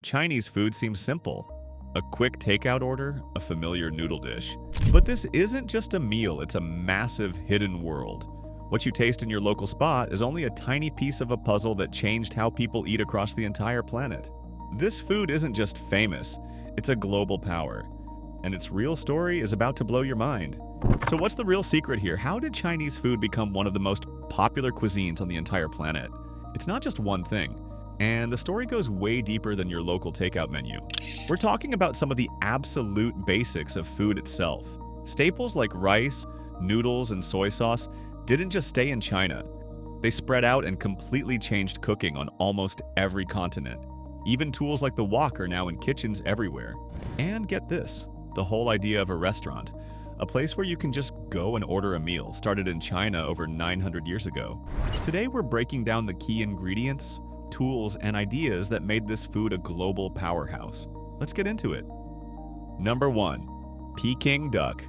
Chinese food seems simple. A quick takeout order, a familiar noodle dish. But this isn't just a meal, it's a massive hidden world. What you taste in your local spot is only a tiny piece of a puzzle that changed how people eat across the entire planet. This food isn't just famous, it's a global power. And its real story is about to blow your mind. So what's the real secret here? How did Chinese food become one of the most popular cuisines on the entire planet? It's not just one thing. And the story goes way deeper than your local takeout menu. We're talking about some of the absolute basics of food itself. Staples like rice, noodles, and soy sauce didn't just stay in China. They spread out and completely changed cooking on almost every continent. Even tools like the wok are now in kitchens everywhere. And get this, the whole idea of a restaurant, a place where you can just go and order a meal, started in China over 900 years ago. Today we're breaking down the key ingredients, tools, and ideas that made this food a global powerhouse. Let's get into it. Number 1. Peking duck.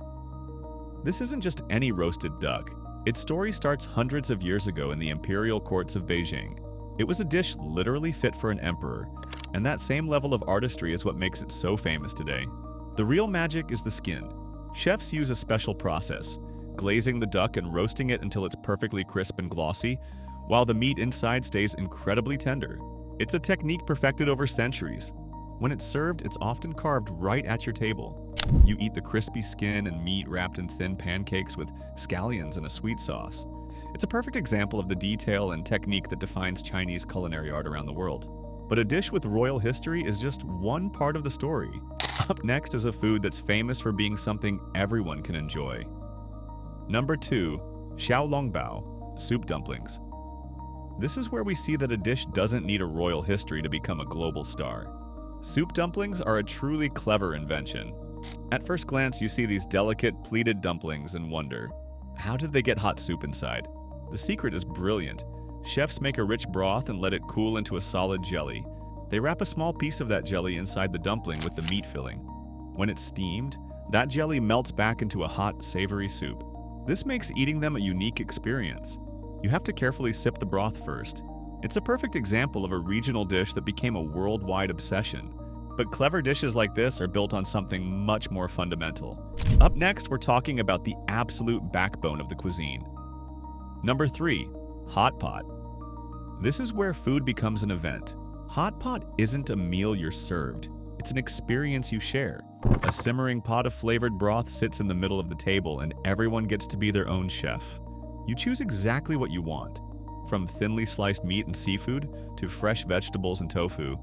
This isn't just any roasted duck. Its story starts hundreds of years ago in the imperial courts of Beijing. It was a dish literally fit for an emperor, and that same level of artistry is what makes it so famous today. The real magic is the skin. Chefs use a special process, glazing the duck and roasting it until it's perfectly crisp and glossy, while the meat inside stays incredibly tender. It's a technique perfected over centuries. When it's served, it's often carved right at your table. You eat the crispy skin and meat wrapped in thin pancakes with scallions and a sweet sauce. It's a perfect example of the detail and technique that defines Chinese culinary art around the world. But a dish with royal history is just one part of the story. Up next is a food that's famous for being something everyone can enjoy. Number 2. Xiaolongbao, soup dumplings. This is where we see that a dish doesn't need a royal history to become a global star. Soup dumplings are a truly clever invention. At first glance, you see these delicate, pleated dumplings and wonder, how did they get hot soup inside? The secret is brilliant. Chefs make a rich broth and let it cool into a solid jelly. They wrap a small piece of that jelly inside the dumpling with the meat filling. When it's steamed, that jelly melts back into a hot, savory soup. This makes eating them a unique experience. You have to carefully sip the broth first. It's a perfect example of a regional dish that became a worldwide obsession. But clever dishes like this are built on something much more fundamental. Up next, we're talking about the absolute backbone of the cuisine. Number 3. Hot pot. This is where food becomes an event. Hot pot isn't a meal you're served. It's an experience you share. A simmering pot of flavored broth sits in the middle of the table and everyone gets to be their own chef. You choose exactly what you want, from thinly sliced meat and seafood to fresh vegetables and tofu,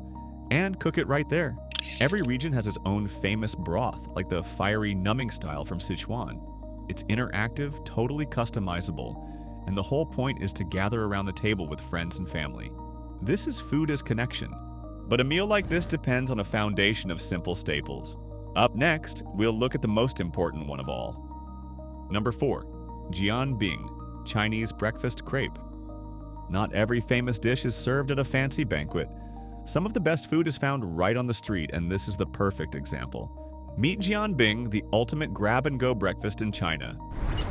and cook it right there. Every region has its own famous broth, like the fiery numbing style from Sichuan. It's interactive, totally customizable, and the whole point is to gather around the table with friends and family. This is food as connection. But a meal like this depends on a foundation of simple staples. Up next, we'll look at the most important one of all. Number 4. Jianbing, Chinese breakfast crepe. Not every famous dish is served at a fancy banquet. Some of the best food is found right on the street, and this is the perfect example. Meet jianbing, the ultimate grab-and-go breakfast in China.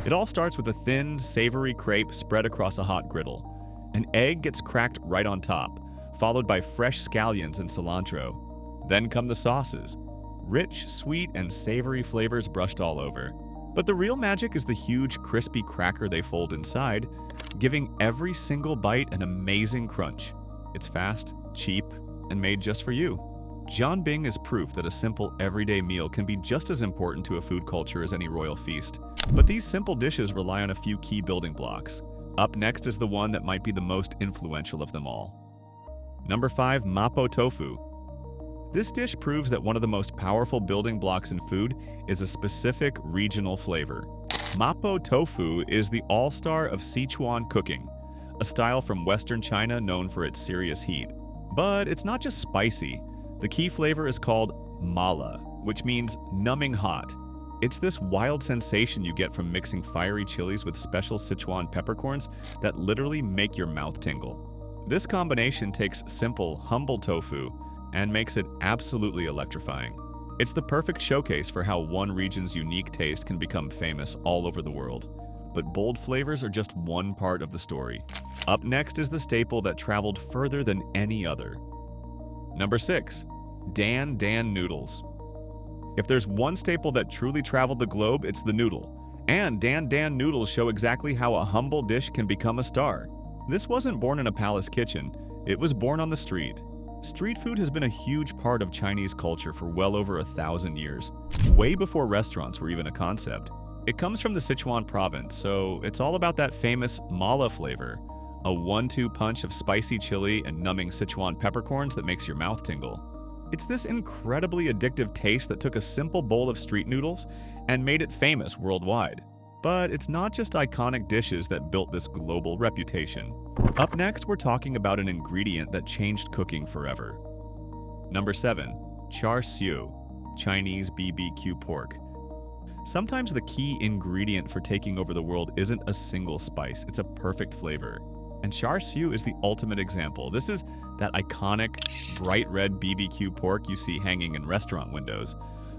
It all starts with a thin, savory crepe spread across a hot griddle. An egg gets cracked right on top, followed by fresh scallions and cilantro. Then come the sauces. Rich, sweet, and savory flavors brushed all over. But the real magic is the huge, crispy cracker they fold inside, giving every single bite an amazing crunch. It's fast, cheap, and made just for you. Jianbing is proof that a simple, everyday meal can be just as important to a food culture as any royal feast. But these simple dishes rely on a few key building blocks. Up next is the one that might be the most influential of them all. Number 5. Mapo tofu. This dish proves that one of the most powerful building blocks in food is a specific regional flavor. Mapo tofu is the all-star of Sichuan cooking, a style from Western China known for its serious heat. But it's not just spicy. The key flavor is called mala, which means numbing hot. It's this wild sensation you get from mixing fiery chilies with special Sichuan peppercorns that literally make your mouth tingle. This combination takes simple, humble tofu and makes it absolutely electrifying. It's the perfect showcase for how one region's unique taste can become famous all over the world. But bold flavors are just one part of the story. Up next is the staple that traveled further than any other. Number 6. Dan noodles. If there's one staple that truly traveled the globe, it's the noodle. And Dan noodles show exactly how a humble dish can become a star. This wasn't born in a palace kitchen, it was born on the street. Street food has been a huge part of Chinese culture for well over 1,000 years, way before restaurants were even a concept. It comes from the Sichuan province, so it's all about that famous mala flavor, a 1-2 punch of spicy chili and numbing Sichuan peppercorns that makes your mouth tingle. It's this incredibly addictive taste that took a simple bowl of street noodles and made it famous worldwide. But it's not just iconic dishes that built this global reputation. Up next, we're talking about an ingredient that changed cooking forever. Number 7. Char siu, Chinese BBQ pork. Sometimes the key ingredient for taking over the world isn't a single spice, it's a perfect flavor. And char siu is the ultimate example. This is that iconic, bright red BBQ pork you see hanging in restaurant windows,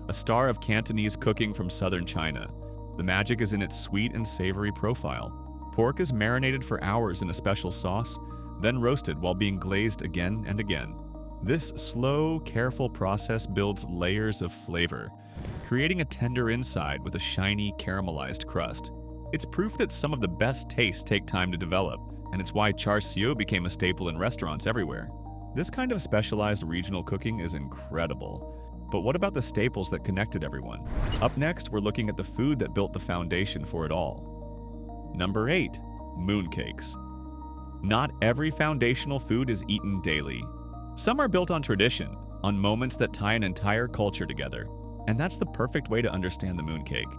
a star of Cantonese cooking from southern China. The magic is in its sweet and savory profile. Pork is marinated for hours in a special sauce, then roasted while being glazed again and again. This slow, careful process builds layers of flavor, creating a tender inside with a shiny, caramelized crust. It's proof that some of the best tastes take time to develop, and it's why char siu became a staple in restaurants everywhere. This kind of specialized regional cooking is incredible. But what about the staples that connected everyone? Up next, we're looking at the food that built the foundation for it all. Number 8. Mooncakes. Not every foundational food is eaten daily. Some are built on tradition, on moments that tie an entire culture together. And that's the perfect way to understand the mooncake.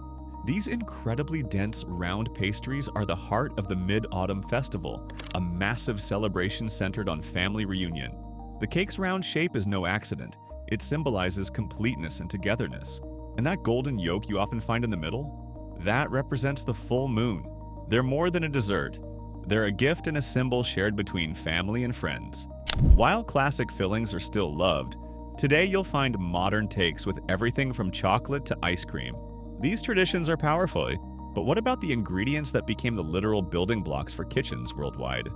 These incredibly dense, round pastries are the heart of the Mid-Autumn Festival, a massive celebration centered on family reunion. The cake's round shape is no accident. It symbolizes completeness and togetherness. And that golden yolk you often find in the middle? That represents the full moon. They're more than a dessert. They're a gift and a symbol shared between family and friends. While classic fillings are still loved, today you'll find modern takes with everything from chocolate to ice cream. These traditions are powerful, but what about the ingredients that became the literal building blocks for kitchens worldwide?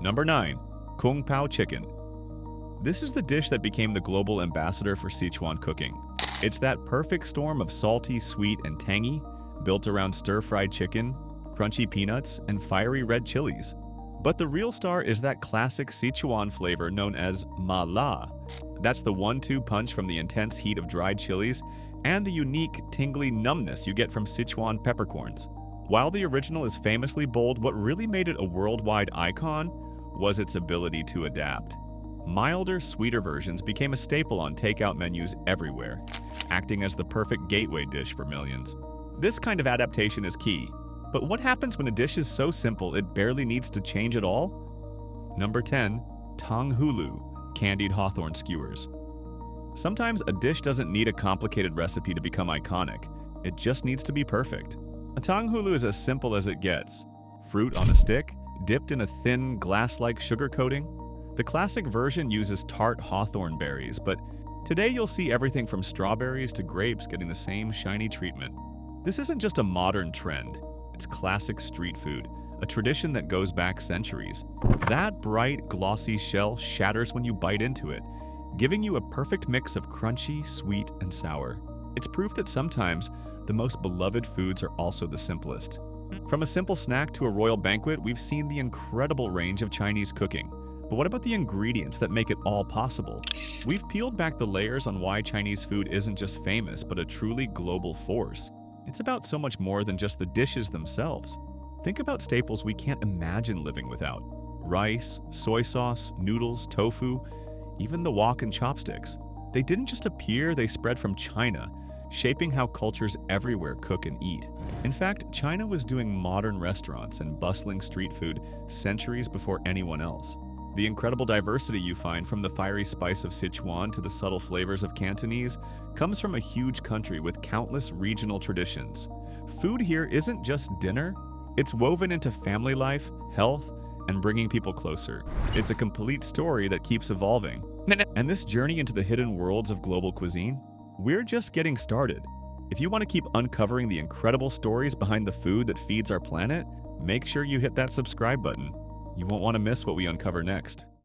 Number 9. Kung Pao chicken. This is the dish that became the global ambassador for Sichuan cooking. It's that perfect storm of salty, sweet, and tangy, built around stir-fried chicken, crunchy peanuts, and fiery red chilies. But the real star is that classic Sichuan flavor known as ma la. That's the 1-2 punch from the intense heat of dried chilies and the unique, tingly numbness you get from Sichuan peppercorns. While the original is famously bold, what really made it a worldwide icon was its ability to adapt. Milder, sweeter versions became a staple on takeout menus everywhere, acting as the perfect gateway dish for millions. This kind of adaptation is key. But what happens when a dish is so simple it barely needs to change at all? Number 10. Tanghulu, candied hawthorn skewers. Sometimes a dish doesn't need a complicated recipe to become iconic. It just needs to be perfect. A tanghulu is as simple as it gets. Fruit on a stick, dipped in a thin, glass-like sugar coating. The classic version uses tart hawthorn berries, but today you'll see everything from strawberries to grapes getting the same shiny treatment. This isn't just a modern trend. It's classic street food, a tradition that goes back centuries. That bright, glossy shell shatters when you bite into it, giving you a perfect mix of crunchy, sweet, and sour. It's proof that sometimes the most beloved foods are also the simplest. From a simple snack to a royal banquet, we've seen the incredible range of Chinese cooking. But what about the ingredients that make it all possible? We've peeled back the layers on why Chinese food isn't just famous, but a truly global force. It's about so much more than just the dishes themselves. Think about staples we can't imagine living without. Rice, soy sauce, noodles, tofu, even the wok and chopsticks. They didn't just appear, they spread from China, shaping how cultures everywhere cook and eat. In fact, China was doing modern restaurants and bustling street food centuries before anyone else. The incredible diversity you find, from the fiery spice of Sichuan to the subtle flavors of Cantonese, comes from a huge country with countless regional traditions. Food here isn't just dinner, it's woven into family life, health, and bringing people closer. It's a complete story that keeps evolving. And this journey into the hidden worlds of global cuisine, we're just getting started. If you want to keep uncovering the incredible stories behind the food that feeds our planet, make sure you hit that subscribe button. You won't want to miss what we uncover next.